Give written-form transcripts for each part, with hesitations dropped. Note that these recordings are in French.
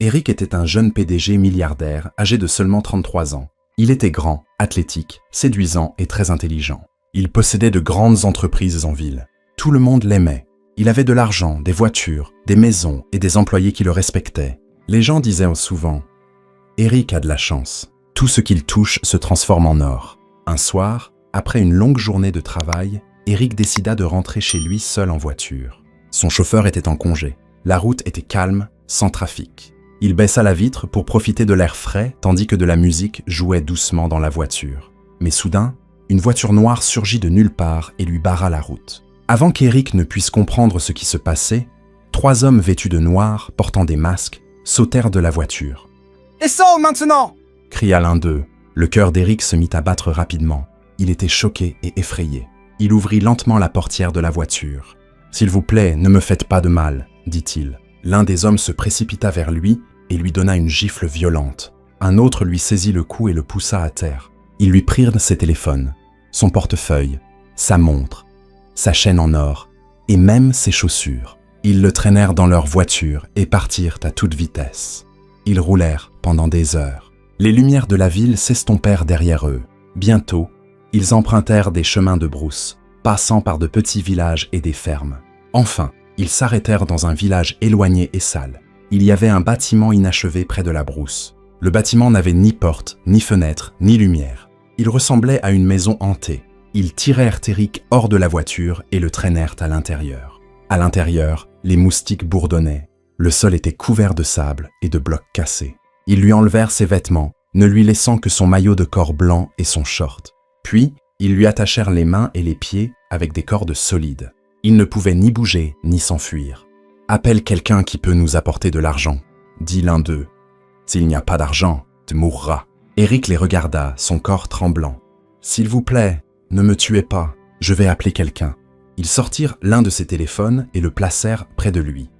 Eric était un jeune PDG milliardaire âgé de seulement 33 ans. Il était grand, athlétique, séduisant et très intelligent. Il possédait de grandes entreprises en ville. Tout le monde l'aimait. Il avait de l'argent, des voitures, des maisons et des employés qui le respectaient. Les gens disaient souvent « Eric a de la chance. Tout ce qu'il touche se transforme en or. » Un soir, après une longue journée de travail, Eric décida de rentrer chez lui seul en voiture. Son chauffeur était en congé. La route était calme, sans trafic. Il baissa la vitre pour profiter de l'air frais tandis que de la musique jouait doucement dans la voiture. Mais soudain, une voiture noire surgit de nulle part et lui barra la route. Avant qu'Eric ne puisse comprendre ce qui se passait, 3 hommes vêtus de noir, portant des masques, sautèrent de la voiture. « Descends maintenant !» cria l'un d'eux. Le cœur d'Eric se mit à battre rapidement. Il était choqué et effrayé. Il ouvrit lentement la portière de la voiture. « S'il vous plaît, ne me faites pas de mal », dit-il. L'un des hommes se précipita vers lui et lui donna une gifle violente. Un autre lui saisit le cou et le poussa à terre. Ils lui prirent ses téléphones, son portefeuille, sa montre, sa chaîne en or et même ses chaussures. Ils le traînèrent dans leur voiture et partirent à toute vitesse. Ils roulèrent pendant des heures. Les lumières de la ville s'estompèrent derrière eux. Bientôt, ils empruntèrent des chemins de brousse, passant par de petits villages et des fermes. Enfin, ils s'arrêtèrent dans un village éloigné et sale. Il y avait un bâtiment inachevé près de la brousse. Le bâtiment n'avait ni porte, ni fenêtre, ni lumière. Il ressemblait à une maison hantée. Ils tirèrent Eric hors de la voiture et le traînèrent à l'intérieur. À l'intérieur, les moustiques bourdonnaient. Le sol était couvert de sable et de blocs cassés. Ils lui enlevèrent ses vêtements, ne lui laissant que son maillot de corps blanc et son short. Puis, ils lui attachèrent les mains et les pieds avec des cordes solides. Il ne pouvait ni bouger, ni s'enfuir. « Appelle quelqu'un qui peut nous apporter de l'argent », dit l'un d'eux. « S'il n'y a pas d'argent, tu mourras. » Eric les regarda, son corps tremblant. « S'il vous plaît, ne me tuez pas, je vais appeler quelqu'un. » Ils sortirent l'un de ses téléphones et le placèrent près de lui.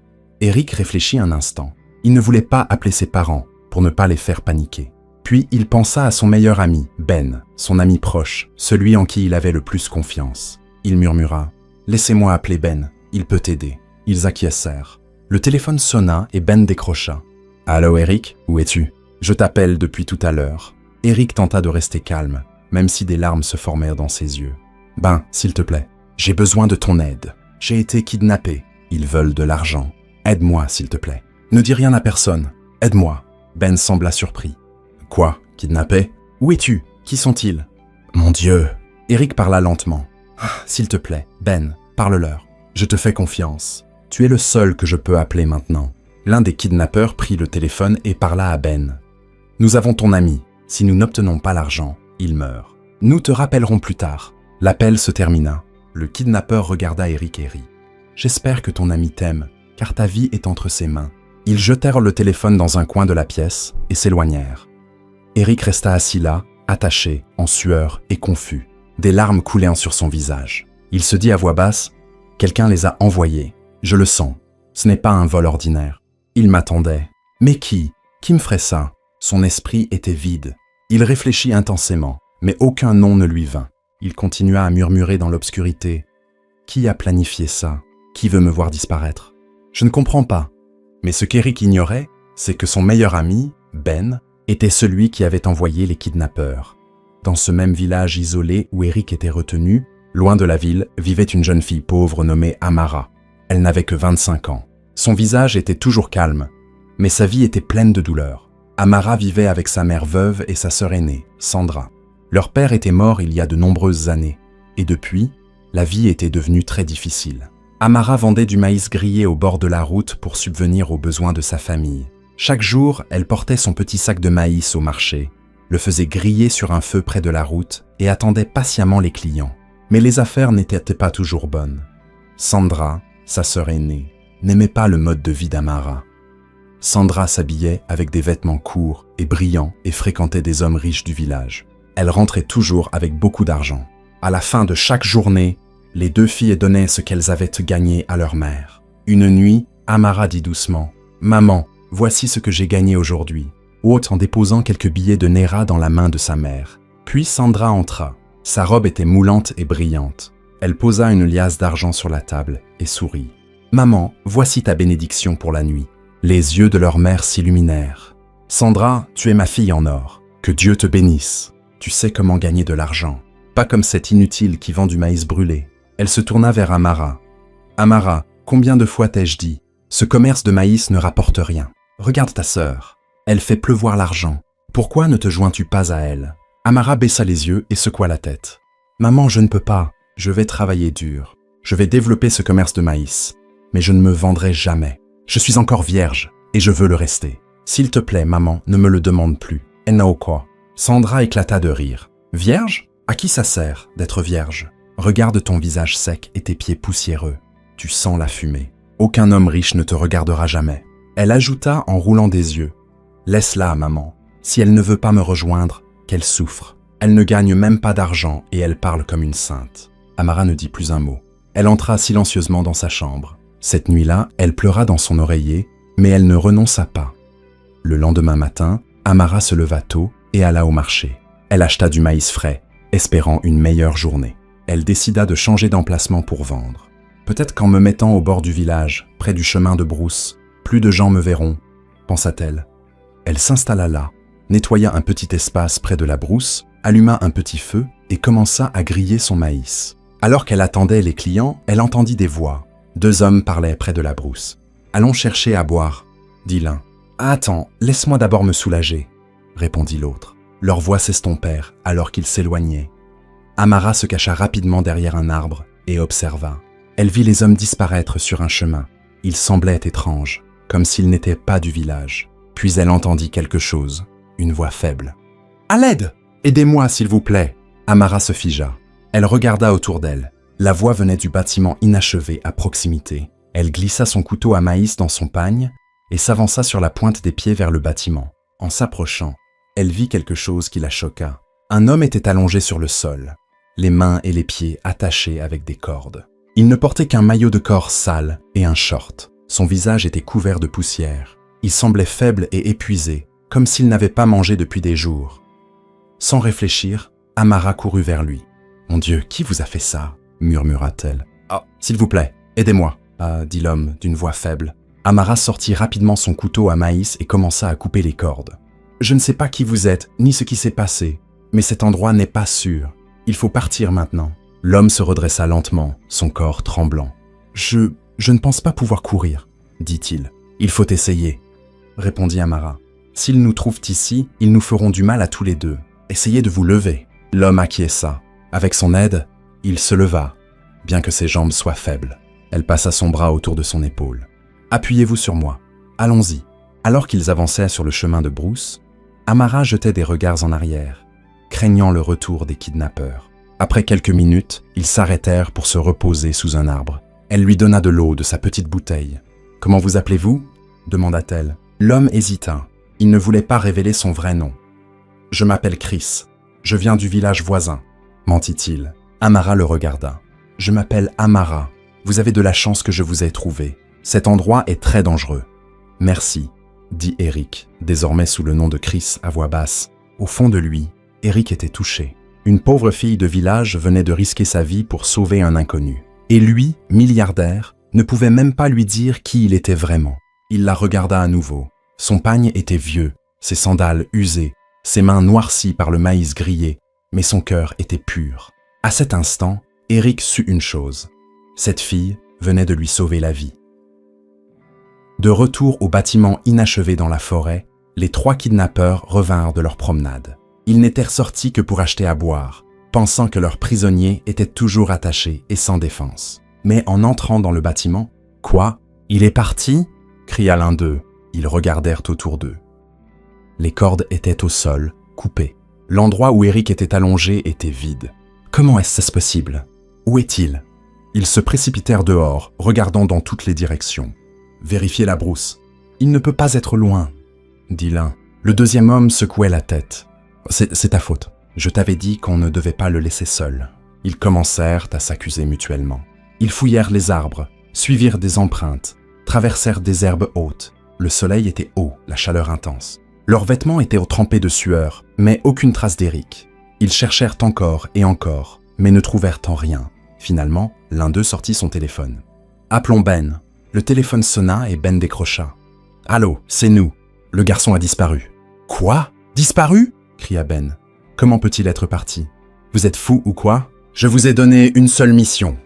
Eric réfléchit un instant. Il ne voulait pas appeler ses parents pour ne pas les faire paniquer. Puis il pensa à son meilleur ami, Ben, son ami proche, celui en qui il avait le plus confiance. Il murmura « Laissez-moi appeler Ben, il peut t'aider. » Ils acquiescèrent. Le téléphone sonna et Ben décrocha. « Allô Eric, où es-tu ? Je t'appelle depuis tout à l'heure. » Eric tenta de rester calme, même si des larmes se formèrent dans ses yeux. « Ben, s'il te plaît, j'ai besoin de ton aide. J'ai été kidnappé. Ils veulent de l'argent. Aide-moi, s'il te plaît. Ne dis rien à personne. Aide-moi. » Ben sembla surpris. « Quoi ? Kidnappé ? Où es-tu ? Qui sont-ils ? » « Mon Dieu !» Eric parla lentement. « S'il te plaît, Ben, parle-leur. Je te fais confiance. Tu es le seul que je peux appeler maintenant. » L'un des kidnappeurs prit le téléphone et parla à Ben. « Nous avons ton ami. Si nous n'obtenons pas l'argent, il meurt. Nous te rappellerons plus tard. » L'appel se termina. Le kidnappeur regarda Eric et rit. « J'espère que ton ami t'aime, car ta vie est entre ses mains. » Ils jetèrent le téléphone dans un coin de la pièce et s'éloignèrent. Eric resta assis là, attaché, en sueur et confus, des larmes coulant sur son visage. Il se dit à voix basse « Quelqu'un les a envoyés. Je le sens. Ce n'est pas un vol ordinaire. Il m'attendait. Mais qui ? Qui me ferait ça ?» Son esprit était vide. Il réfléchit intensément, mais aucun nom ne lui vint. Il continua à murmurer dans l'obscurité. « Qui a planifié ça ? Qui veut me voir disparaître ? Je ne comprends pas. » Mais ce qu'Eric ignorait, c'est que son meilleur ami, Ben, était celui qui avait envoyé les kidnappeurs. Dans ce même village isolé où Eric était retenu, loin de la ville, vivait une jeune fille pauvre nommée Amara. Elle n'avait que 25 ans. Son visage était toujours calme, mais sa vie était pleine de douleur. Amara vivait avec sa mère veuve et sa sœur aînée, Sandra. Leur père était mort il y a de nombreuses années, et depuis, la vie était devenue très difficile. Amara vendait du maïs grillé au bord de la route pour subvenir aux besoins de sa famille. Chaque jour, elle portait son petit sac de maïs au marché, le faisait griller sur un feu près de la route et attendait patiemment les clients. Mais les affaires n'étaient pas toujours bonnes. Sandra, sa sœur aînée, n'aimait pas le mode de vie d'Amara. Sandra s'habillait avec des vêtements courts et brillants et fréquentait des hommes riches du village. Elle rentrait toujours avec beaucoup d'argent. À la fin de chaque journée, les deux filles donnaient ce qu'elles avaient gagné à leur mère. Une nuit, Amara dit doucement « Maman, voici ce que j'ai gagné aujourd'hui », haute en déposant quelques billets de Naira dans la main de sa mère. Puis Sandra entra. Sa robe était moulante et brillante. Elle posa une liasse d'argent sur la table et sourit. « Maman, voici ta bénédiction pour la nuit. » Les yeux de leur mère s'illuminèrent. « Sandra, tu es ma fille en or. Que Dieu te bénisse. Tu sais comment gagner de l'argent. Pas comme cette inutile qui vend du maïs brûlé. » Elle se tourna vers Amara. « Amara, combien de fois t'ai-je dit? Ce commerce de maïs ne rapporte rien. Regarde ta sœur. Elle fait pleuvoir l'argent. Pourquoi ne te joins-tu pas à elle ?» Amara baissa les yeux et secoua la tête. « Maman, je ne peux pas. Je vais travailler dur. Je vais développer ce commerce de maïs. Mais je ne me vendrai jamais. Je suis encore vierge et je veux le rester. S'il te plaît, maman, ne me le demande plus. » Quoi. Sandra éclata de rire. « Vierge? À qui ça sert d'être vierge? Regarde ton visage sec et tes pieds poussiéreux. Tu sens la fumée. Aucun homme riche ne te regardera jamais. » Elle ajouta en roulant des yeux. « Laisse-la, maman. Si elle ne veut pas me rejoindre, qu'elle souffre. Elle ne gagne même pas d'argent et elle parle comme une sainte. » Amara ne dit plus un mot. Elle entra silencieusement dans sa chambre. Cette nuit-là, elle pleura dans son oreiller, mais elle ne renonça pas. Le lendemain matin, Amara se leva tôt et alla au marché. Elle acheta du maïs frais, espérant une meilleure journée. Elle décida de changer d'emplacement pour vendre. Peut-être qu'en me mettant au bord du village, près du chemin de brousse, plus de gens me verront, pensa-t-elle. Elle s'installa là, nettoya un petit espace près de la brousse, alluma un petit feu et commença à griller son maïs. Alors qu'elle attendait les clients, elle entendit des voix. 2 hommes parlaient près de la brousse. « Allons chercher à boire », dit l'un. « Attends, laisse-moi d'abord me soulager », répondit l'autre. Leurs voix s'estompèrent alors qu'ils s'éloignaient. Amara se cacha rapidement derrière un arbre et observa. Elle vit les hommes disparaître sur un chemin. Ils semblaient étranges, comme s'ils n'étaient pas du village. Puis elle entendit quelque chose, une voix faible. « À l'aide! Aidez-moi, s'il vous plaît !» Amara se figea. Elle regarda autour d'elle. La voix venait du bâtiment inachevé à proximité. Elle glissa son couteau à maïs dans son pagne et s'avança sur la pointe des pieds vers le bâtiment. En s'approchant, elle vit quelque chose qui la choqua. Un homme était allongé sur le sol, les mains et les pieds attachés avec des cordes. Il ne portait qu'un maillot de corps sale et un short. Son visage était couvert de poussière. Il semblait faible et épuisé, comme s'il n'avait pas mangé depuis des jours. Sans réfléchir, Amara courut vers lui. « Mon Dieu, qui vous a fait ça ?» murmura-t-elle. « Ah, s'il vous plaît, aidez-moi » dit l'homme d'une voix faible. Amara sortit rapidement son couteau à maïs et commença à couper les cordes. « Je ne sais pas qui vous êtes, ni ce qui s'est passé, mais cet endroit n'est pas sûr. Il faut partir maintenant. » L'homme se redressa lentement, son corps tremblant. « Je ne pense pas pouvoir courir, » dit-il. « Il faut essayer, » répondit Amara. « S'ils nous trouvent ici, ils nous feront du mal à tous les deux. Essayez de vous lever. » L'homme acquiesça. Avec son aide, il se leva, bien que ses jambes soient faibles. Elle passa son bras autour de son épaule. « Appuyez-vous sur moi. Allons-y. » Alors qu'ils avançaient sur le chemin de brousse, Amara jetait des regards en arrière, craignant le retour des kidnappeurs. Après quelques minutes, ils s'arrêtèrent pour se reposer sous un arbre. Elle lui donna de l'eau de sa petite bouteille. « Comment vous appelez-vous » demanda-t-elle. L'homme hésita. Il ne voulait pas révéler son vrai nom. « Je m'appelle Chris. Je viens du village voisin, » mentit-il. Amara le regarda. « Je m'appelle Amara. Vous avez de la chance que je vous ai trouvé. Cet endroit est très dangereux. »« Merci, » dit Eric, désormais sous le nom de Chris à voix basse. Au fond de lui, Eric était touché. Une pauvre fille de village venait de risquer sa vie pour sauver un inconnu. Et lui, milliardaire, ne pouvait même pas lui dire qui il était vraiment. Il la regarda à nouveau. Son pagne était vieux, ses sandales usées, ses mains noircies par le maïs grillé, mais son cœur était pur. À cet instant, Eric sut une chose. Cette fille venait de lui sauver la vie. De retour au bâtiment inachevé dans la forêt, les 3 kidnappeurs revinrent de leur promenade. Ils n'étaient ressortis que pour acheter à boire, pensant que leur prisonnier était toujours attaché et sans défense. Mais en entrant dans le bâtiment, « Quoi? Il est parti ?» cria l'un d'eux. Ils regardèrent autour d'eux. Les cordes étaient au sol, coupées. L'endroit où Eric était allongé était vide. Comment est-ce possible? Où est-il? Ils se précipitèrent dehors, regardant dans toutes les directions. Vérifiez la brousse. Il ne peut pas être loin, dit l'un. Le deuxième homme secouait la tête. C'est ta faute. Je t'avais dit qu'on ne devait pas le laisser seul. Ils commencèrent à s'accuser mutuellement. Ils fouillèrent les arbres, suivirent des empreintes, traversèrent des herbes hautes. Le soleil était haut, la chaleur intense. Leurs vêtements étaient trempés de sueur, mais aucune trace d'Eric. Ils cherchèrent encore et encore, mais ne trouvèrent en rien. Finalement, l'un d'eux sortit son téléphone. « Appelons Ben. » Le téléphone sonna et Ben décrocha. « Allô, c'est nous. Le garçon a disparu. Quoi? Disparu? Cria Ben. Comment peut-il être parti? Vous êtes fou ou quoi? Je vous ai donné une seule mission.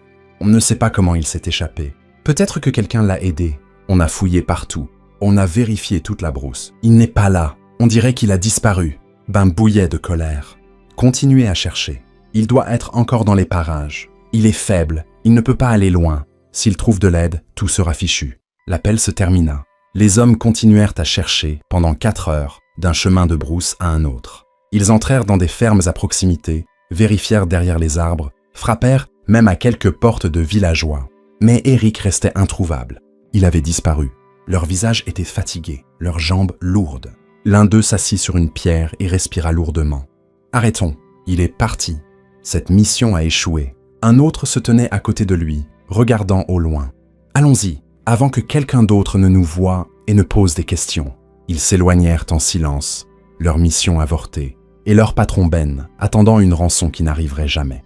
On ne sait pas comment il s'est échappé. Peut-être que quelqu'un l'a aidé. On a fouillé partout. On a vérifié toute la brousse. Il n'est pas là. On dirait qu'il a disparu. Ben bouillait de colère. Continuez à chercher. Il doit être encore dans les parages. Il est faible. Il ne peut pas aller loin. S'il trouve de l'aide, tout sera fichu. L'appel se termina. Les hommes continuèrent à chercher pendant 4 heures, d'un chemin de brousse à un autre. Ils entrèrent dans des fermes à proximité, vérifièrent derrière les arbres, frappèrent même à quelques portes de villageois. Mais Eric restait introuvable. Il avait disparu. Leurs visages étaient fatigués, leurs jambes lourdes. L'un d'eux s'assit sur une pierre et respira lourdement. « Arrêtons, il est parti. Cette mission a échoué. » Un autre se tenait à côté de lui, regardant au loin. « Allons-y, avant que quelqu'un d'autre ne nous voie et ne pose des questions. » Ils s'éloignèrent en silence, leur mission avortée, et leur patron Ben, attendant une rançon qui n'arriverait jamais.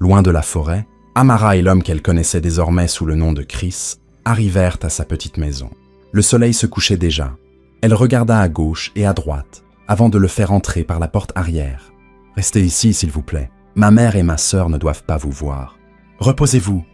Loin de la forêt, Amara et l'homme qu'elle connaissait désormais sous le nom de Chris arrivèrent à sa petite maison. Le soleil se couchait déjà. Elle regarda à gauche et à droite, avant de le faire entrer par la porte arrière. « Restez ici, s'il vous plaît. Ma mère et ma sœur ne doivent pas vous voir. »« Reposez-vous, »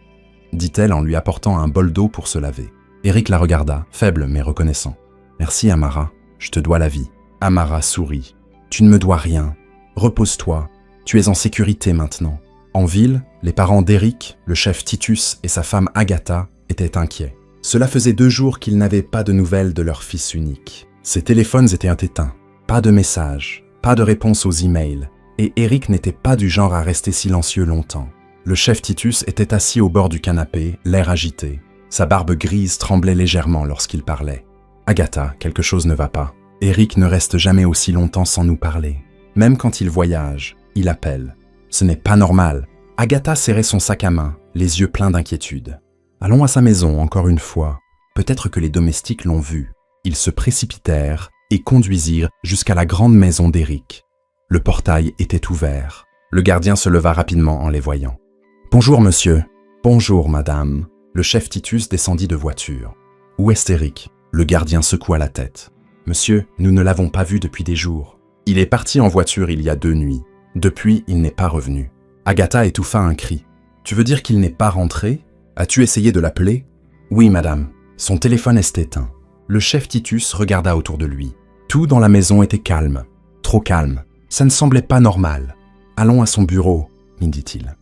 dit-elle en lui apportant un bol d'eau pour se laver. Eric la regarda, faible mais reconnaissant. « Merci, Amara, je te dois la vie. » Amara sourit. « Tu ne me dois rien. Repose-toi, tu es en sécurité maintenant. » En ville, les parents d'Eric, le chef Titus et sa femme Agatha étaient inquiets. Cela faisait 2 jours qu'ils n'avaient pas de nouvelles de leur fils unique. Ses téléphones étaient éteints, pas de messages, pas de réponse aux emails, et Eric n'était pas du genre à rester silencieux longtemps. Le chef Titus était assis au bord du canapé, l'air agité. Sa barbe grise tremblait légèrement lorsqu'il parlait. « Agatha, quelque chose ne va pas. Eric ne reste jamais aussi longtemps sans nous parler. Même quand il voyage, il appelle. Ce n'est pas normal. » Agatha serrait son sac à main, les yeux pleins d'inquiétude. « Allons à sa maison, encore une fois. Peut-être que les domestiques l'ont vu. » Ils se précipitèrent et conduisirent jusqu'à la grande maison d'Eric. Le portail était ouvert. Le gardien se leva rapidement en les voyant. « Bonjour, monsieur. »« Bonjour, madame. » Le chef Titus descendit de voiture. « Où est Eric ?» Le gardien secoua la tête. « Monsieur, nous ne l'avons pas vu depuis des jours. Il est parti en voiture il y a 2 nuits. Depuis, il n'est pas revenu. » Agatha étouffa un cri. « Tu veux dire qu'il n'est pas rentré? As-tu essayé de l'appeler? »« Oui, madame. Son téléphone est éteint. » Le chef Titus regarda autour de lui. Tout dans la maison était calme. Trop calme. Ça ne semblait pas normal. « Allons à son bureau, » dit-il.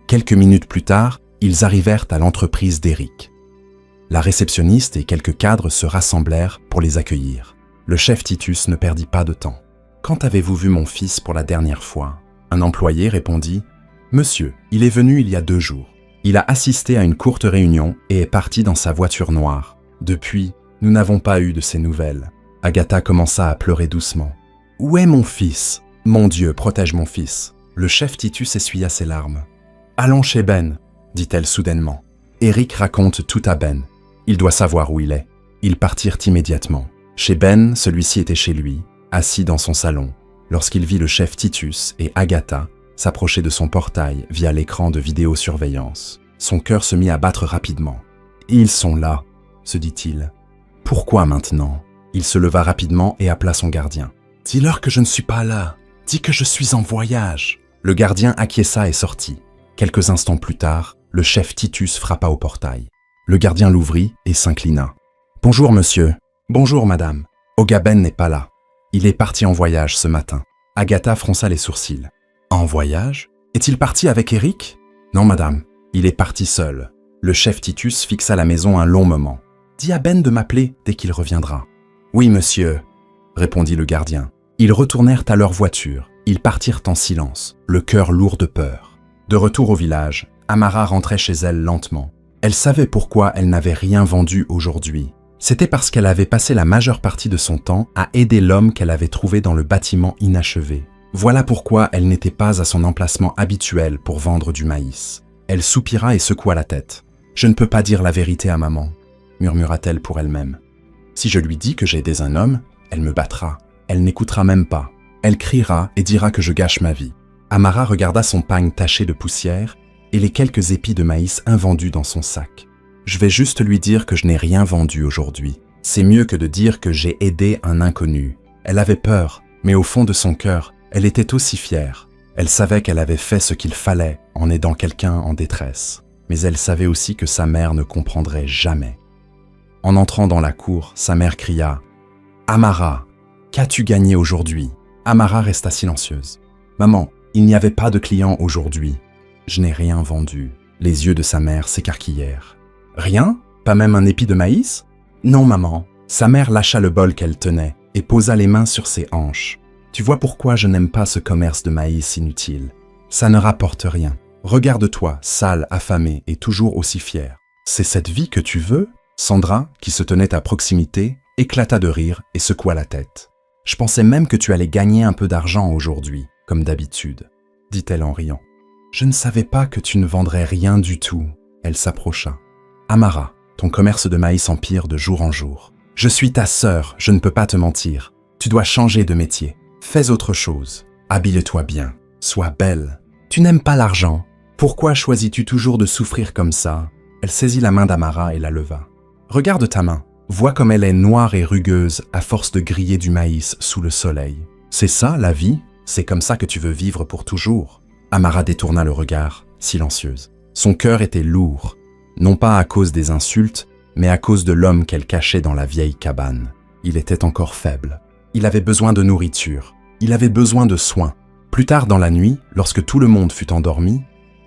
Quelques minutes plus tard, ils arrivèrent à l'entreprise d'Eric. La réceptionniste et quelques cadres se rassemblèrent pour les accueillir. Le chef Titus ne perdit pas de temps. « Quand avez-vous vu mon fils pour la dernière fois ?» Un employé répondit « Monsieur, il est venu il y a 2 jours. Il a assisté à une courte réunion et est parti dans sa voiture noire. Depuis, nous n'avons pas eu de ses nouvelles. » Agatha commença à pleurer doucement. « Où est mon fils? Mon Dieu, protège mon fils. » Le chef Titus essuya ses larmes. « Allons chez Ben, » dit-elle soudainement. Eric raconte tout à Ben. Il doit savoir où il est. Ils partirent immédiatement. Chez Ben, celui-ci était chez lui, assis dans son salon, lorsqu'il vit le chef Titus et Agatha s'approcher de son portail via l'écran de vidéosurveillance. Son cœur se mit à battre rapidement. « Ils sont là, » se dit-il. « Pourquoi maintenant ?» Il se leva rapidement et appela son gardien. « Dis-leur que je ne suis pas là. Dis que je suis en voyage. » Le gardien acquiesça et sortit. Quelques instants plus tard, le chef Titus frappa au portail. Le gardien l'ouvrit et s'inclina. « Bonjour, monsieur. Bonjour, madame. Ogaben n'est pas là. Il est parti en voyage ce matin. » Agatha fronça les sourcils. « En voyage? Est-il parti avec Eric? »« Non, madame. Il est parti seul. » Le chef Titus fixa la maison un long moment. « Dis à Ben de m'appeler dès qu'il reviendra. »« Oui, monsieur, » répondit le gardien. Ils retournèrent à leur voiture. Ils partirent en silence, le cœur lourd de peur. De retour au village, Amara rentrait chez elle lentement. Elle savait pourquoi elle n'avait rien vendu aujourd'hui. C'était parce qu'elle avait passé la majeure partie de son temps à aider l'homme qu'elle avait trouvé dans le bâtiment inachevé. Voilà pourquoi elle n'était pas à son emplacement habituel pour vendre du maïs. Elle soupira et secoua la tête. « Je ne peux pas dire la vérité à maman, » murmura-t-elle pour elle-même. « Si je lui dis que j'ai aidé un homme, elle me battra. Elle n'écoutera même pas. Elle criera et dira que je gâche ma vie. » Amara regarda son pagne taché de poussière et les quelques épis de maïs invendus dans son sac. « Je vais juste lui dire que je n'ai rien vendu aujourd'hui. » C'est mieux que de dire que j'ai aidé un inconnu. Elle avait peur, mais au fond de son cœur, elle était aussi fière. Elle savait qu'elle avait fait ce qu'il fallait en aidant quelqu'un en détresse. Mais elle savait aussi que sa mère ne comprendrait jamais. En entrant dans la cour, sa mère cria « Amara, qu'as-tu gagné aujourd'hui ?» Amara resta silencieuse. « Maman, il n'y avait pas de clients aujourd'hui. Je n'ai rien vendu. » Les yeux de sa mère s'écarquillèrent. « Rien? Pas même un épi de maïs ?»« Non, maman. » Sa mère lâcha le bol qu'elle tenait et posa les mains sur ses hanches. « Tu vois pourquoi je n'aime pas ce commerce de maïs inutile. Ça ne rapporte rien. Regarde-toi, sale, affamée et toujours aussi fière. C'est cette vie que tu veux ?» Sandra, qui se tenait à proximité, éclata de rire et secoua la tête. « Je pensais même que tu allais gagner un peu d'argent aujourd'hui, comme d'habitude, » dit-elle en riant. « Je ne savais pas que tu ne vendrais rien du tout. » Elle s'approcha. « Amara, ton commerce de maïs empire de jour en jour. Je suis ta sœur, je ne peux pas te mentir. Tu dois changer de métier. Fais autre chose. Habille-toi bien. Sois belle. Tu n'aimes pas l'argent. Pourquoi choisis-tu toujours de souffrir comme ça ?» Elle saisit la main d'Amara et la leva. « Regarde ta main. Vois comme elle est noire et rugueuse à force de griller du maïs sous le soleil. C'est ça, la vie? C'est comme ça que tu veux vivre pour toujours ?» Amara détourna le regard, silencieuse. Son cœur était lourd, non pas à cause des insultes, mais à cause de l'homme qu'elle cachait dans la vieille cabane. Il était encore faible. Il avait besoin de nourriture. Il avait besoin de soins. Plus tard dans la nuit, lorsque tout le monde fut endormi,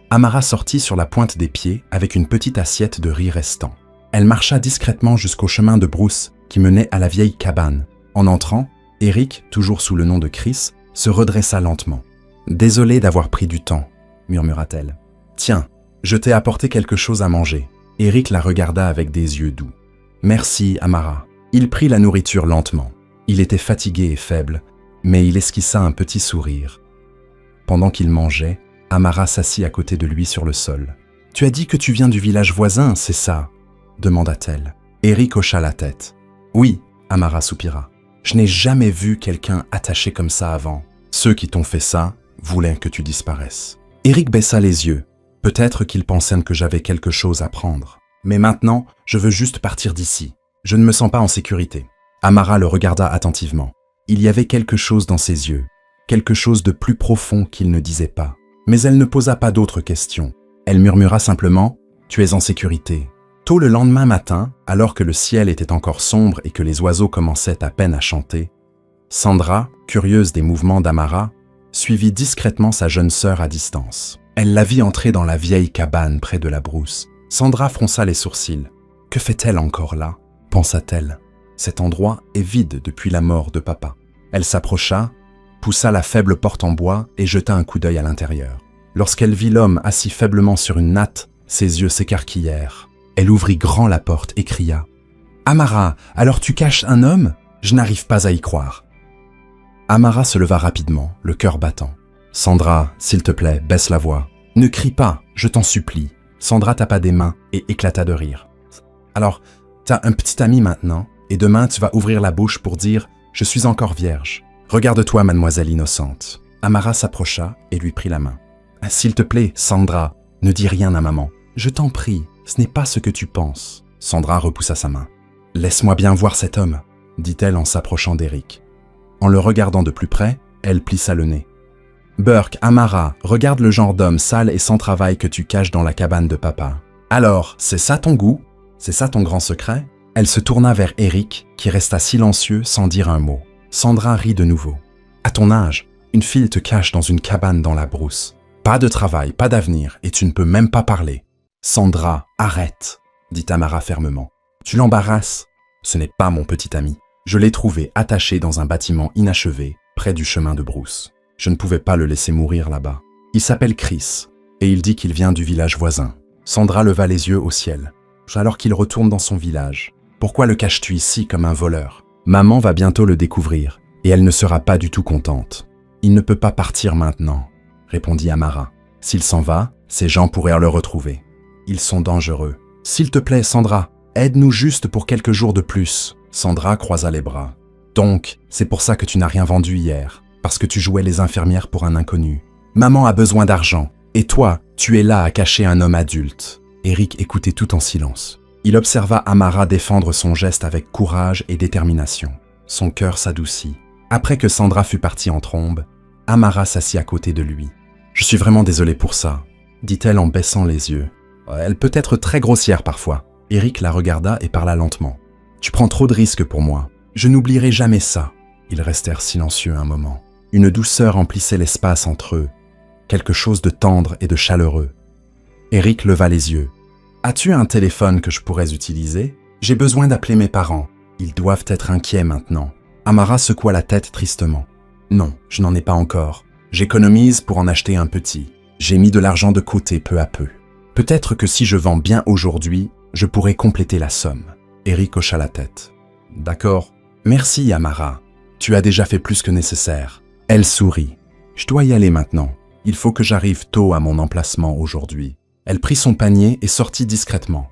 Amara sortit sur la pointe des pieds avec une petite assiette de riz restant. Elle marcha discrètement jusqu'au chemin de brousse qui menait à la vieille cabane. En entrant, Eric, toujours sous le nom de Chris, se redressa lentement. « Désolé d'avoir pris du temps, » murmura-t-elle. « Tiens, je t'ai apporté quelque chose à manger. » Eric la regarda avec des yeux doux. « Merci, Amara. » Il prit la nourriture lentement. Il était fatigué et faible, mais il esquissa un petit sourire. Pendant qu'il mangeait, Amara s'assit à côté de lui sur le sol. « Tu as dit que tu viens du village voisin, c'est ça ?» demanda-t-elle. Eric hocha la tête. « Oui, » Amara soupira. « Je n'ai jamais vu quelqu'un attaché comme ça avant. Ceux qui t'ont fait ça voulaient que tu disparaisses. » Eric baissa les yeux. Peut-être qu'il pensait que j'avais quelque chose à prendre. Mais maintenant, je veux juste partir d'ici. Je ne me sens pas en sécurité. Amara le regarda attentivement. Il y avait quelque chose dans ses yeux, quelque chose de plus profond qu'il ne disait pas. Mais elle ne posa pas d'autres questions. Elle murmura simplement « Tu es en sécurité ». Tôt le lendemain matin, alors que le ciel était encore sombre et que les oiseaux commençaient à peine à chanter, Sandra, curieuse des mouvements d'Amara, suivit discrètement sa jeune sœur à distance. Elle la vit entrer dans la vieille cabane près de la brousse. Sandra fronça les sourcils. « Que fait-elle encore là ?» pensa-t-elle. « Cet endroit est vide depuis la mort de papa. » Elle s'approcha, poussa la faible porte en bois et jeta un coup d'œil à l'intérieur. Lorsqu'elle vit l'homme assis faiblement sur une natte, ses yeux s'écarquillèrent. Elle ouvrit grand la porte et cria « Amara, alors tu caches un homme ? Je n'arrive pas à y croire. » Amara se leva rapidement, le cœur battant. « Sandra, s'il te plaît, baisse la voix. Ne crie pas, je t'en supplie. » Sandra tapa des mains et éclata de rire. « Alors, t'as un petit ami maintenant, et demain tu vas ouvrir la bouche pour dire « Je suis encore vierge. » Regarde-toi, mademoiselle innocente. » Amara s'approcha et lui prit la main. « S'il te plaît, Sandra, ne dis rien à maman. Je t'en prie. Ce n'est pas ce que tu penses. » Sandra repoussa sa main. « Laisse-moi bien voir cet homme, » dit-elle en s'approchant d'Eric. En le regardant de plus près, elle plissa le nez. « Burke, Amara, regarde le genre d'homme sale et sans travail que tu caches dans la cabane de papa. Alors, c'est ça ton goût? C'est ça ton grand secret ?» Elle se tourna vers Eric, qui resta silencieux sans dire un mot. Sandra rit de nouveau. « À ton âge, une fille te cache dans une cabane dans la brousse. Pas de travail, pas d'avenir, et tu ne peux même pas parler. » « Sandra, arrête, » dit Amara fermement. « Tu l'embarrasses. Ce n'est pas mon petit ami. Je l'ai trouvé attaché dans un bâtiment inachevé, près du chemin de brousse. Je ne pouvais pas le laisser mourir là-bas. Il s'appelle Chris, et il dit qu'il vient du village voisin. » Sandra leva les yeux au ciel. « Alors qu'il retourne dans son village. Pourquoi le caches-tu ici comme un voleur? Maman va bientôt le découvrir, et elle ne sera pas du tout contente. Il ne peut pas partir maintenant, » répondit Amara. « S'il s'en va, ces gens pourraient le retrouver. Ils sont dangereux. S'il te plaît, Sandra, aide-nous juste pour quelques jours de plus. » Sandra croisa les bras. « Donc, c'est pour ça que tu n'as rien vendu hier, parce que tu jouais les infirmières pour un inconnu. Maman a besoin d'argent, et toi, tu es là à cacher un homme adulte. » Eric écoutait tout en silence. Il observa Amara défendre son geste avec courage et détermination. Son cœur s'adoucit. Après que Sandra fut partie en trombe, Amara s'assit à côté de lui. « Je suis vraiment désolée pour ça », dit-elle en baissant les yeux. Elle peut être très grossière parfois. Eric la regarda et parla lentement. « Tu prends trop de risques pour moi. Je n'oublierai jamais ça. » Ils restèrent silencieux un moment. Une douceur emplissait l'espace entre eux. Quelque chose de tendre et de chaleureux. Eric leva les yeux. « As-tu un téléphone que je pourrais utiliser ? J'ai besoin d'appeler mes parents. Ils doivent être inquiets maintenant. » Amara secoua la tête tristement. « Non, je n'en ai pas encore. J'économise pour en acheter un petit. J'ai mis de l'argent de côté peu à peu. Peut-être que si je vends bien aujourd'hui, je pourrai compléter la somme. » Eric hocha la tête. « D'accord. Merci, Amara. Tu as déjà fait plus que nécessaire. » Elle sourit. « Je dois y aller maintenant. Il faut que j'arrive tôt à mon emplacement aujourd'hui. » Elle prit son panier et sortit discrètement.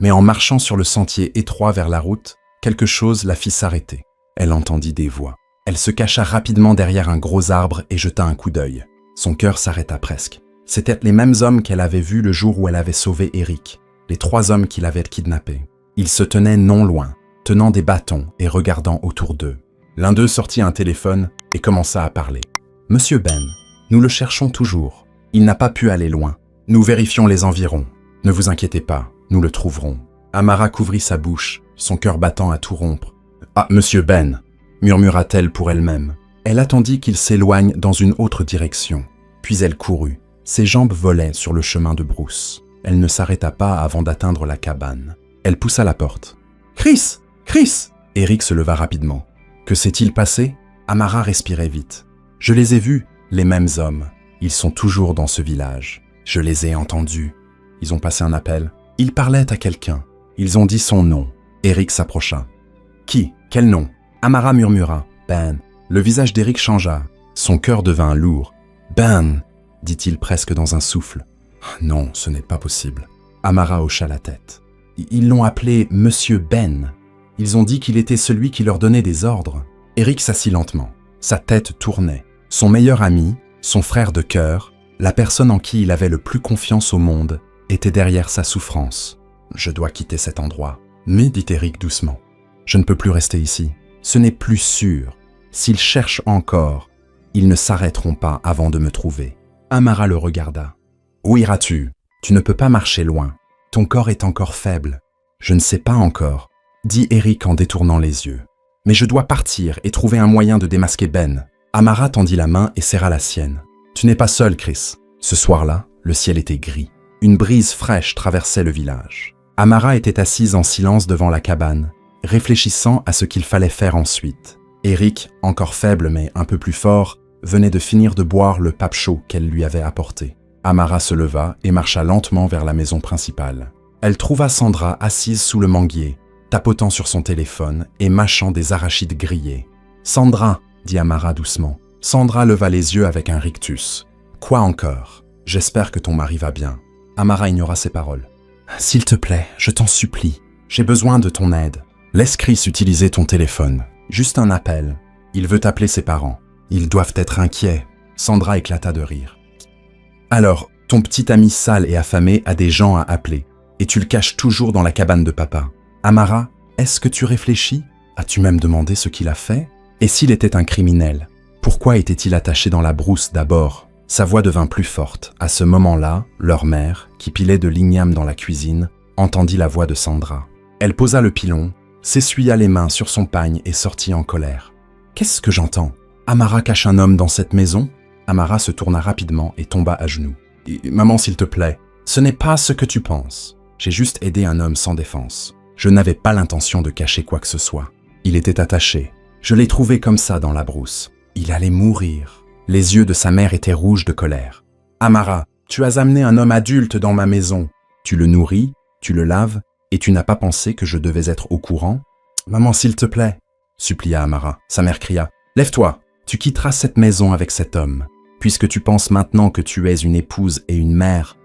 Mais en marchant sur le sentier étroit vers la route, quelque chose la fit s'arrêter. Elle entendit des voix. Elle se cacha rapidement derrière un gros arbre et jeta un coup d'œil. Son cœur s'arrêta presque. C'étaient les mêmes hommes qu'elle avait vus le jour où elle avait sauvé Eric, les 3 hommes qui l'avaient kidnappé. Ils se tenaient non loin, tenant des bâtons et regardant autour d'eux. L'un d'eux sortit un téléphone et commença à parler. « Monsieur Ben, nous le cherchons toujours. Il n'a pas pu aller loin. Nous vérifions les environs. Ne vous inquiétez pas, nous le trouverons. » Amara couvrit sa bouche, son cœur battant à tout rompre. « Ah, Monsieur Ben !» murmura-t-elle pour elle-même. Elle attendit qu'il s'éloigne dans une autre direction. Puis elle courut. Ses jambes volaient sur le chemin de brousse. Elle ne s'arrêta pas avant d'atteindre la cabane. Elle poussa la porte. « Chris! Chris !» Eric se leva rapidement. Que s'est-il passé? Amara respirait vite. « Je les ai vus, les mêmes hommes. Ils sont toujours dans ce village. Je les ai entendus. Ils ont passé un appel. Ils parlaient à quelqu'un. Ils ont dit son nom. » Eric s'approcha. « Qui? Quel nom ?» Amara murmura. « Ben. » Le visage d'Eric changea. Son cœur devint lourd. « Ben !» dit-il presque dans un souffle. « Non, ce n'est pas possible. » Amara hocha la tête. « Ils l'ont appelé Monsieur Ben. Ils ont dit qu'il était celui qui leur donnait des ordres. » Eric s'assit lentement. Sa tête tournait. Son meilleur ami, son frère de cœur, la personne en qui il avait le plus confiance au monde, était derrière sa souffrance. « Je dois quitter cet endroit. » Mais, dit Eric doucement, « je ne peux plus rester ici. Ce n'est plus sûr. S'ils cherchent encore, ils ne s'arrêteront pas avant de me trouver. » Amara le regarda. « Où iras-tu? Tu ne peux pas marcher loin. Ton corps est encore faible. »« Je ne sais pas encore, » dit Eric en détournant les yeux. « Mais je dois partir et trouver un moyen de démasquer Ben. » Amara tendit la main et serra la sienne. « Tu n'es pas seul, Chris. » Ce soir-là, le ciel était gris. Une brise fraîche traversait le village. Amara était assise en silence devant la cabane, réfléchissant à ce qu'il fallait faire ensuite. Eric, encore faible mais un peu plus fort, venait de finir de boire le pape chaud qu'elle lui avait apporté. Amara se leva et marcha lentement vers la maison principale. Elle trouva Sandra assise sous le manguier, tapotant sur son téléphone et mâchant des arachides grillés. « Sandra !» dit Amara doucement. Sandra leva les yeux avec un rictus. « Quoi encore ? J'espère que ton mari va bien. » Amara ignora ses paroles. « S'il te plaît, je t'en supplie. J'ai besoin de ton aide. Laisse Chris utiliser ton téléphone. Juste un appel. Il veut appeler ses parents. Ils doivent être inquiets. » Sandra éclata de rire. « Alors, ton petit ami sale et affamé a des gens à appeler, et tu le caches toujours dans la cabane de papa. Amara, est-ce que tu réfléchis? As-tu même demandé ce qu'il a fait? Et s'il était un criminel, pourquoi était-il attaché dans la brousse d'abord ?» Sa voix devint plus forte. À ce moment-là, leur mère, qui pilait de l'igname dans la cuisine, entendit la voix de Sandra. Elle posa le pilon, s'essuya les mains sur son pagne et sortit en colère. « Qu'est-ce que j'entends? Amara cache un homme dans cette maison ?» Amara se tourna rapidement et tomba à genoux. « Maman, s'il te plaît, ce n'est pas ce que tu penses. J'ai juste aidé un homme sans défense. Je n'avais pas l'intention de cacher quoi que ce soit. Il était attaché. Je l'ai trouvé comme ça dans la brousse. Il allait mourir. » Les yeux de sa mère étaient rouges de colère. « Amara, tu as amené un homme adulte dans ma maison. Tu le nourris, tu le laves, et tu n'as pas pensé que je devais être au courant? »« Maman, s'il te plaît, » supplia Amara. Sa mère cria. « Lève-toi, tu quitteras cette maison avec cet homme. Puisque tu penses maintenant que tu es une épouse et une mère,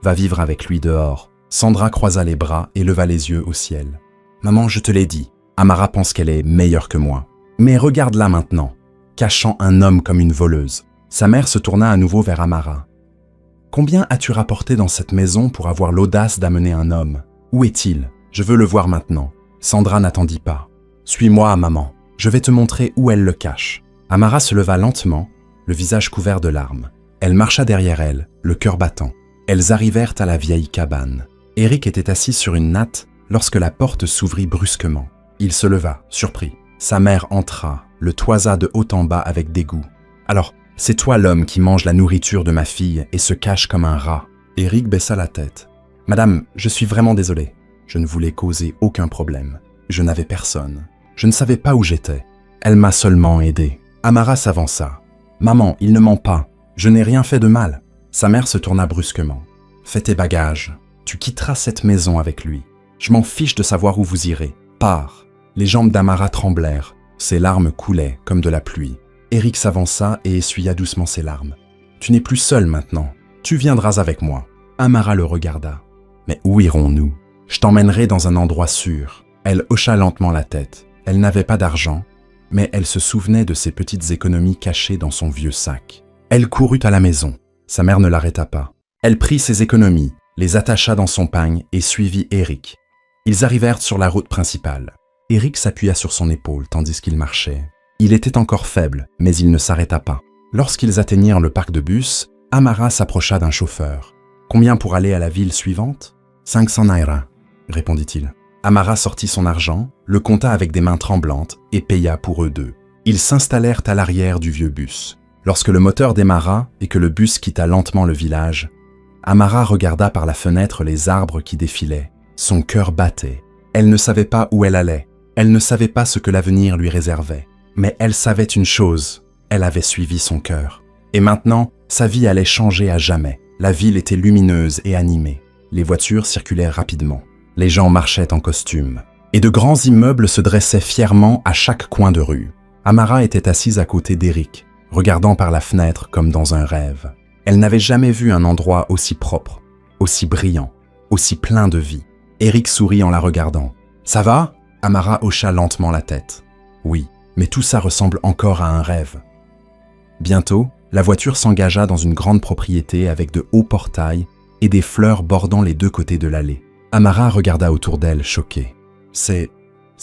va vivre avec lui dehors. » Sandra croisa les bras et leva les yeux au ciel. « Maman, je te l'ai dit, Amara pense qu'elle est meilleure que moi. Mais regarde-la maintenant, cachant un homme comme une voleuse. » Sa mère se tourna à nouveau vers Amara. « Combien as-tu rapporté dans cette maison pour avoir l'audace d'amener un homme? Où est-il? Je veux le voir maintenant. Sandra n'attendit pas. Suis-moi, maman. Je vais te montrer où elle le cache. Amara se leva lentement, le visage couvert de larmes. Elle marcha derrière elle, le cœur battant. Elles arrivèrent à la vieille cabane. Eric était assis sur une natte lorsque la porte s'ouvrit brusquement. Il se leva, surpris. Sa mère entra, le toisa de haut en bas avec dégoût. « Alors, c'est toi l'homme qui mange la nourriture de ma fille et se cache comme un rat. » Eric baissa la tête. « Madame, je suis vraiment désolé. Je ne voulais causer aucun problème. Je n'avais personne. Je ne savais pas où j'étais. Elle m'a seulement aidé. » Amara s'avança. « Maman, il ne ment pas. Je n'ai rien fait de mal. » Sa mère se tourna brusquement. « Fais tes bagages. Tu quitteras cette maison avec lui. Je m'en fiche de savoir où vous irez. Pars. » Les jambes d'Amara tremblèrent. Ses larmes coulaient comme de la pluie. Eric s'avança et essuya doucement ses larmes. « Tu n'es plus seul maintenant. Tu viendras avec moi. » Amara le regarda. « Mais où irons-nous ? Je t'emmènerai dans un endroit sûr. » Elle hocha lentement la tête. Elle n'avait pas d'argent, mais elle se souvenait de ses petites économies cachées dans son vieux sac. Elle courut à la maison. Sa mère ne l'arrêta pas. Elle prit ses économies, les attacha dans son pagne et suivit Eric. Ils arrivèrent sur la route principale. Eric s'appuya sur son épaule tandis qu'il marchait. Il était encore faible, mais il ne s'arrêta pas. Lorsqu'ils atteignirent le parc de bus, Amara s'approcha d'un chauffeur. « Combien pour aller à la ville suivante ?»« 500 naira, » répondit-il. Amara sortit son argent, le compta avec des mains tremblantes et paya pour eux deux. Ils s'installèrent à l'arrière du vieux bus. Lorsque le moteur démarra et que le bus quitta lentement le village, Amara regarda par la fenêtre les arbres qui défilaient. Son cœur battait. Elle ne savait pas où elle allait. Elle ne savait pas ce que l'avenir lui réservait. Mais elle savait une chose, elle avait suivi son cœur. Et maintenant, sa vie allait changer à jamais. La ville était lumineuse et animée. Les voitures circulaient rapidement. Les gens marchaient en costume. Et de grands immeubles se dressaient fièrement à chaque coin de rue. Amara était assise à côté d'Eric, regardant par la fenêtre comme dans un rêve. Elle n'avait jamais vu un endroit aussi propre, aussi brillant, aussi plein de vie. Eric sourit en la regardant. « Ça va ?» Amara hocha lentement la tête. « Oui, mais tout ça ressemble encore à un rêve. » Bientôt, la voiture s'engagea dans une grande propriété avec de hauts portails et des fleurs bordant les deux côtés de l'allée. Amara regarda autour d'elle, choquée. « C'est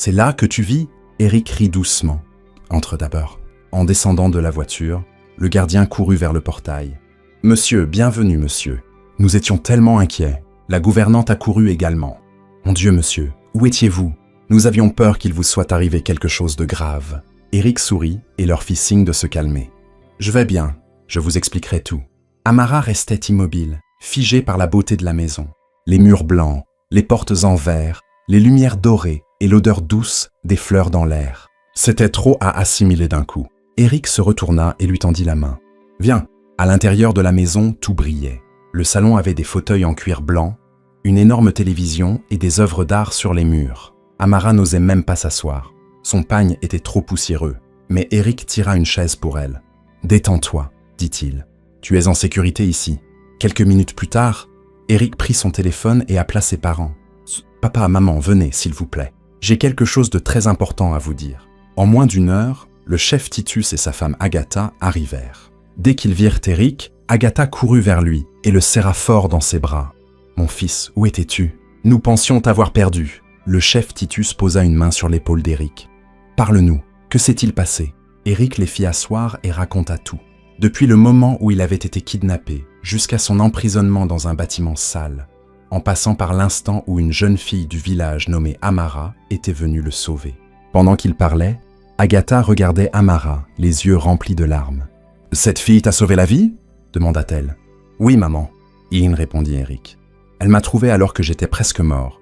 là que tu vis ?» Eric rit doucement. « Entre d'abord. » En descendant de la voiture, le gardien courut vers le portail. « Monsieur, bienvenue, monsieur. Nous étions tellement inquiets. La gouvernante a couru également. Mon Dieu, monsieur, où étiez-vous? Nous avions peur qu'il vous soit arrivé quelque chose de grave. » Eric sourit et leur fit signe de se calmer. « Je vais bien, je vous expliquerai tout. » Amara restait immobile, figée par la beauté de la maison. Les murs blancs, les portes en verre, les lumières dorées et l'odeur douce des fleurs dans l'air. C'était trop à assimiler d'un coup. Eric se retourna et lui tendit la main. « Viens !» À l'intérieur de la maison, tout brillait. Le salon avait des fauteuils en cuir blanc, une énorme télévision et des œuvres d'art sur les murs. Amara n'osait même pas s'asseoir. Son pagne était trop poussiéreux, mais Eric tira une chaise pour elle. « Détends-toi, » dit-il. « Tu es en sécurité ici. » Quelques minutes plus tard, Eric prit son téléphone et appela ses parents. « Papa, maman, venez, s'il vous plaît. J'ai quelque chose de très important à vous dire. » En moins d'une heure, le chef Titus et sa femme Agatha arrivèrent. Dès qu'ils virent Eric, Agatha courut vers lui et le serra fort dans ses bras. « Mon fils, où étais-tu? Nous pensions t'avoir perdu. » Le chef Titus posa une main sur l'épaule d'Eric. « Parle-nous, que s'est-il passé ?» Eric les fit asseoir et raconta tout. Depuis le moment où il avait été kidnappé, jusqu'à son emprisonnement dans un bâtiment sale, en passant par l'instant où une jeune fille du village nommée Amara était venue le sauver. Pendant qu'il parlait, Agatha regardait Amara, les yeux remplis de larmes. « Cette fille t'a sauvé la vie ?» demanda-t-elle. « Oui, maman. » répondit Eric. « Elle m'a trouvé alors que j'étais presque mort.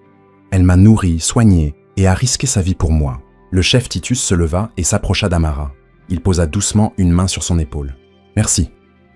Elle m'a nourri, soigné et a risqué sa vie pour moi. » Le chef Titus se leva et s'approcha d'Amara. Il posa doucement une main sur son épaule. « Merci, »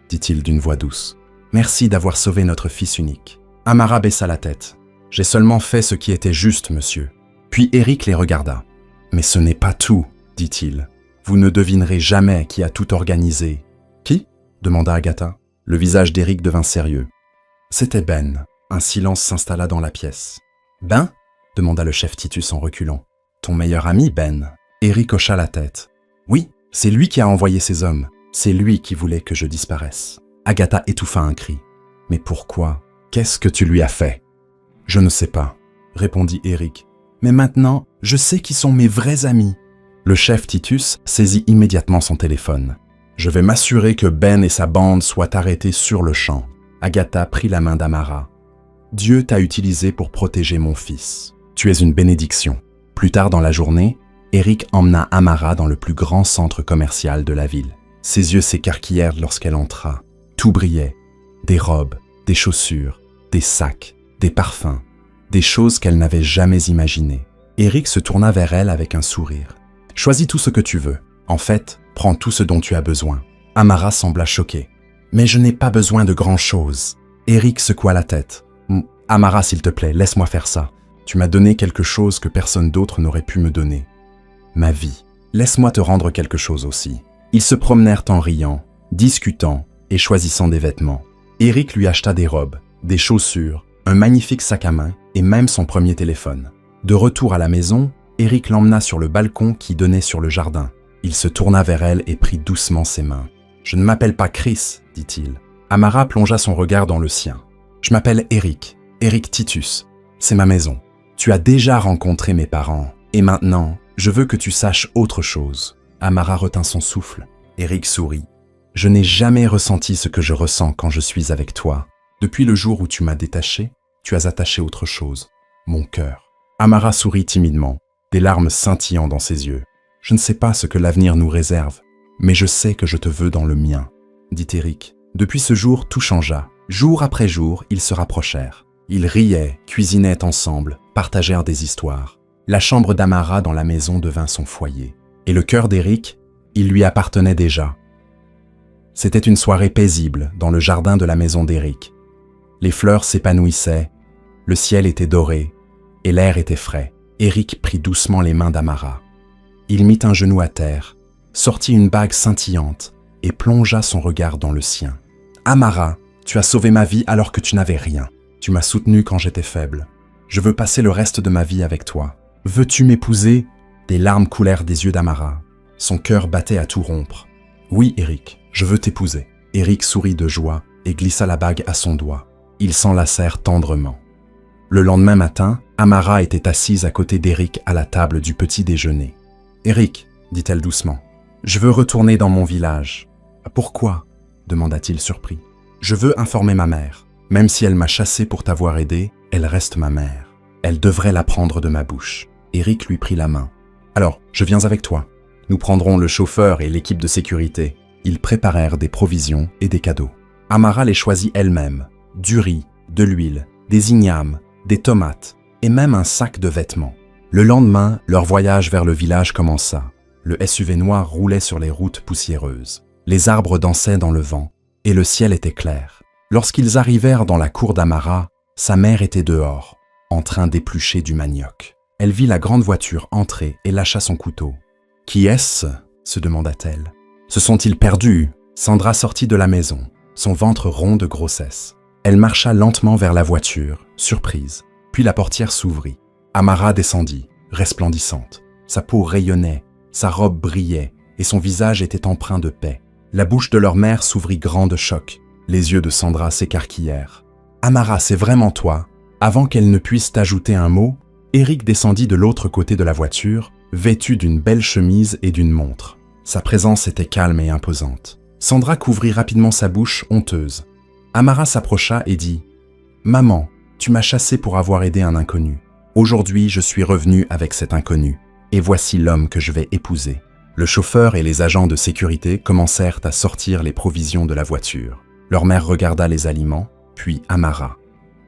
dit-il d'une voix douce. « Merci d'avoir sauvé notre fils unique. » Amara baissa la tête. « J'ai seulement fait ce qui était juste, monsieur. » Puis Eric les regarda. « Mais ce n'est pas tout, » dit-il. « Vous ne devinerez jamais qui a tout organisé. »« Qui ?» demanda Agatha. Le visage d'Eric devint sérieux. « C'était Ben. » Un silence s'installa dans la pièce. « Ben ?» demanda le chef Titus en reculant. « Ton meilleur ami, Ben ?» Eric hocha la tête. « Oui, c'est lui qui a envoyé ces hommes. C'est lui qui voulait que je disparaisse. » Agatha étouffa un cri. « Mais pourquoi? Qu'est-ce que tu lui as fait ?»« Je ne sais pas. répondit Eric. Mais maintenant, je sais qui sont mes vrais amis. Le chef Titus saisit immédiatement son téléphone. Je vais m'assurer que Ben et sa bande soient arrêtés sur le champ. Agatha prit la main d'Amara. Dieu t'a utilisé pour protéger mon fils. Tu es une bénédiction. Plus tard dans la journée, Eric emmena Amara dans le plus grand centre commercial de la ville. Ses yeux s'écarquillèrent lorsqu'elle entra. Tout brillait. Des robes, des chaussures, des sacs, des parfums, des choses qu'elle n'avait jamais imaginées. Eric se tourna vers elle avec un sourire. « Choisis tout ce que tu veux. En fait, prends tout ce dont tu as besoin. » Amara sembla choquée. « Mais je n'ai pas besoin de grand-chose. » Eric secoua la tête. « Amara, s'il te plaît, laisse-moi faire ça. Tu m'as donné quelque chose que personne d'autre n'aurait pu me donner. Ma vie. Laisse-moi te rendre quelque chose aussi. » Ils se promenèrent en riant, discutant et choisissant des vêtements. Eric lui acheta des robes, des chaussures, un magnifique sac à main et même son premier téléphone. De retour à la maison, Eric l'emmena sur le balcon qui donnait sur le jardin. Il se tourna vers elle et prit doucement ses mains. « Je ne m'appelle pas Chris, dit-il. » Amara plongea son regard dans le sien. « Je m'appelle Eric, Eric Titus. C'est ma maison. Tu as déjà rencontré mes parents. Et maintenant, je veux que tu saches autre chose. » Amara retint son souffle. Eric sourit. « Je n'ai jamais ressenti ce que je ressens quand je suis avec toi. Depuis le jour où tu m'as détaché, tu as attaché autre chose. Mon cœur. » Amara sourit timidement, des larmes scintillant dans ses yeux. « Je ne sais pas ce que l'avenir nous réserve, mais je sais que je te veux dans le mien, » dit Eric. Depuis ce jour, tout changea. Jour après jour, ils se rapprochèrent. Ils riaient, cuisinaient ensemble, partagèrent des histoires. La chambre d'Amara dans la maison devint son foyer. Et le cœur d'Eric, il lui appartenait déjà. C'était une soirée paisible dans le jardin de la maison d'Eric. Les fleurs s'épanouissaient, le ciel était doré et l'air était frais. Eric prit doucement les mains d'Amara. Il mit un genou à terre, sortit une bague scintillante et plongea son regard dans le sien. « Amara, tu as sauvé ma vie alors que tu n'avais rien. Tu m'as soutenu quand j'étais faible. Je veux passer le reste de ma vie avec toi. Veux-tu m'épouser ?» Des larmes coulèrent des yeux d'Amara. Son cœur battait à tout rompre. « Oui, Eric, je veux t'épouser. » Eric sourit de joie et glissa la bague à son doigt. Ils s'enlacèrent tendrement. Le lendemain matin, Amara était assise à côté d'Eric à la table du petit déjeuner. « Eric, dit-elle doucement, je veux retourner dans mon village. »« Pourquoi ?» demanda-t-il surpris. « Je veux informer ma mère. Même si elle m'a chassé pour t'avoir aidé, elle reste ma mère. Elle devrait l'apprendre de ma bouche. » Eric lui prit la main. « Alors, je viens avec toi. Nous prendrons le chauffeur et l'équipe de sécurité. » Ils préparèrent des provisions et des cadeaux. Amara les choisit elle-même. Du riz, de l'huile, des ignames, des tomates et même un sac de vêtements. Le lendemain, leur voyage vers le village commença. Le SUV noir roulait sur les routes poussiéreuses. Les arbres dansaient dans le vent et le ciel était clair. Lorsqu'ils arrivèrent dans la cour d'Amara, sa mère était dehors, en train d'éplucher du manioc. Elle vit la grande voiture entrer et lâcha son couteau. « Qui est-ce » se demanda-t-elle. « Se sont-ils perdus ?» Sandra sortit de la maison, son ventre rond de grossesse. Elle marcha lentement vers la voiture, surprise. Puis la portière s'ouvrit. Amara descendit, resplendissante. Sa peau rayonnait, sa robe brillait et son visage était empreint de paix. La bouche de leur mère s'ouvrit grand de choc. Les yeux de Sandra s'écarquillèrent. « Amara, c'est vraiment toi ?» Avant qu'elle ne puisse ajouter un mot, Eric descendit de l'autre côté de la voiture, vêtu d'une belle chemise et d'une montre. Sa présence était calme et imposante. Sandra couvrit rapidement sa bouche, honteuse. Amara s'approcha et dit « Maman, tu m'as chassé pour avoir aidé un inconnu. Aujourd'hui, je suis revenu avec cet inconnu, et voici l'homme que je vais épouser. » Le chauffeur et les agents de sécurité commencèrent à sortir les provisions de la voiture. Leur mère regarda les aliments, puis Amara.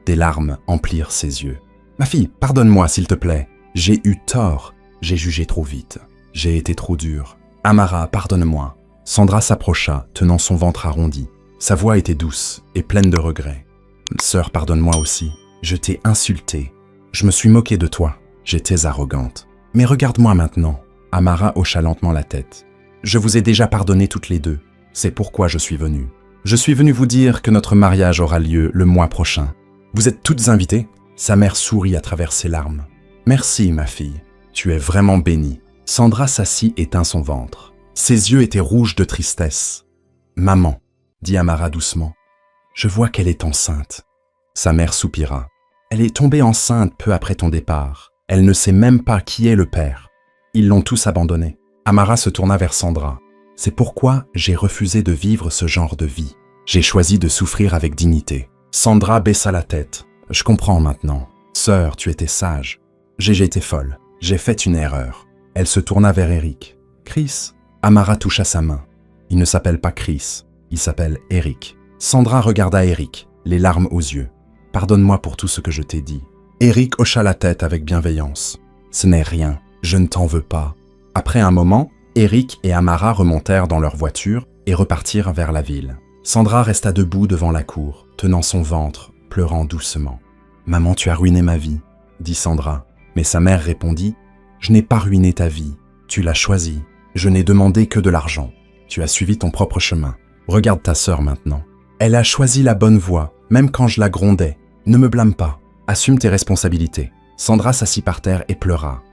Des larmes emplirent ses yeux. « Ma fille, pardonne-moi s'il te plaît. J'ai eu tort. J'ai jugé trop vite. J'ai été trop dur. Amara, pardonne-moi. » Sandra s'approcha, tenant son ventre arrondi. Sa voix était douce et pleine de regrets. « Sœur, pardonne-moi aussi. Je t'ai insultée. Je me suis moquée de toi. J'étais arrogante. Mais regarde-moi maintenant. » Amara hocha lentement la tête. « Je vous ai déjà pardonné toutes les deux. C'est pourquoi je suis venue. Je suis venue vous dire que notre mariage aura lieu le mois prochain. Vous êtes toutes invitées ?» Sa mère sourit à travers ses larmes. « Merci, ma fille. Tu es vraiment bénie. » Sandra s'assit et tint son ventre. Ses yeux étaient rouges de tristesse. « Maman, » dit Amara doucement, « je vois qu'elle est enceinte. » Sa mère soupira. Elle est tombée enceinte peu après ton départ. Elle ne sait même pas qui est le père. Ils l'ont tous abandonnée. Amara se tourna vers Sandra. C'est pourquoi j'ai refusé de vivre ce genre de vie. J'ai choisi de souffrir avec dignité. Sandra baissa la tête. Je comprends maintenant. Sœur, tu étais sage. J'ai été folle. J'ai fait une erreur. Elle se tourna vers Eric. Chris. Amara toucha sa main. Il ne s'appelle pas Chris. Il s'appelle Eric. Sandra regarda Eric, les larmes aux yeux. Pardonne-moi pour tout ce que je t'ai dit. Eric hocha la tête avec bienveillance. Ce n'est rien. Je ne t'en veux pas. Après un moment, Eric et Amara remontèrent dans leur voiture et repartirent vers la ville. Sandra resta debout devant la cour, tenant son ventre, pleurant doucement. « Maman, tu as ruiné ma vie, » dit Sandra. Mais sa mère répondit « Je n'ai pas ruiné ta vie. Tu l'as choisie. Je n'ai demandé que de l'argent. Tu as suivi ton propre chemin. Regarde ta sœur maintenant. Elle a choisi la bonne voie, même quand je la grondais. Ne me blâme pas. Assume tes responsabilités. » Sandra s'assit par terre et pleura.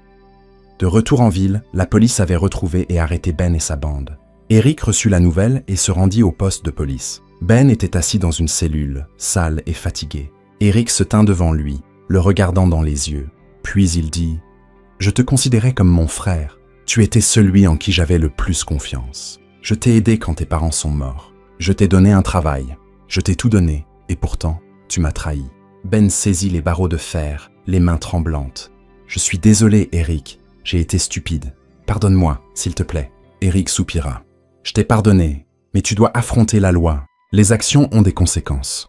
De retour en ville, la police avait retrouvé et arrêté Ben et sa bande. Eric reçut la nouvelle et se rendit au poste de police. Ben était assis dans une cellule, sale et fatigué. Eric se tint devant lui, le regardant dans les yeux. Puis il dit « Je te considérais comme mon frère. Tu étais celui en qui j'avais le plus confiance. Je t'ai aidé quand tes parents sont morts. Je t'ai donné un travail. Je t'ai tout donné. Et pourtant, tu m'as trahi. » Ben saisit les barreaux de fer, les mains tremblantes. « Je suis désolé, Eric. J'ai été stupide. Pardonne-moi, s'il te plaît. » Eric soupira. « Je t'ai pardonné, mais tu dois affronter la loi. Les actions ont des conséquences. »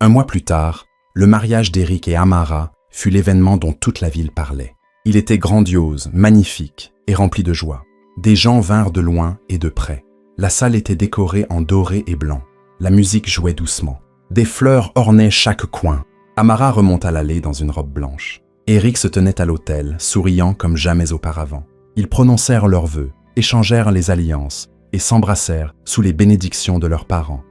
Un mois plus tard, le mariage d'Eric et Amara fut l'événement dont toute la ville parlait. Il était grandiose, magnifique et rempli de joie. Des gens vinrent de loin et de près. La salle était décorée en doré et blanc. La musique jouait doucement. Des fleurs ornaient chaque coin. Amara remonta l'allée dans une robe blanche. Eric se tenait à l'autel, souriant comme jamais auparavant. Ils prononcèrent leurs vœux, échangèrent les alliances et s'embrassèrent sous les bénédictions de leurs parents.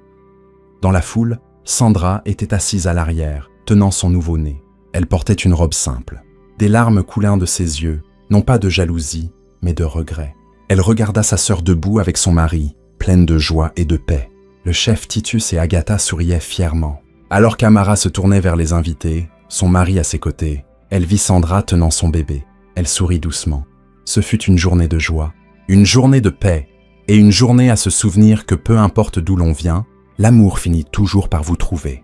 Dans la foule, Sandra était assise à l'arrière, tenant son nouveau-né. Elle portait une robe simple. Des larmes coulèrent de ses yeux, non pas de jalousie, mais de regret. Elle regarda sa sœur debout avec son mari, pleine de joie et de paix. Le chef Titus et Agatha souriaient fièrement. Alors qu'Amara se tournait vers les invités, son mari à ses côtés, elle vit Sandra tenant son bébé. Elle sourit doucement. Ce fut une journée de joie, une journée de paix, et une journée à se souvenir que peu importe d'où l'on vient, l'amour finit toujours par vous trouver.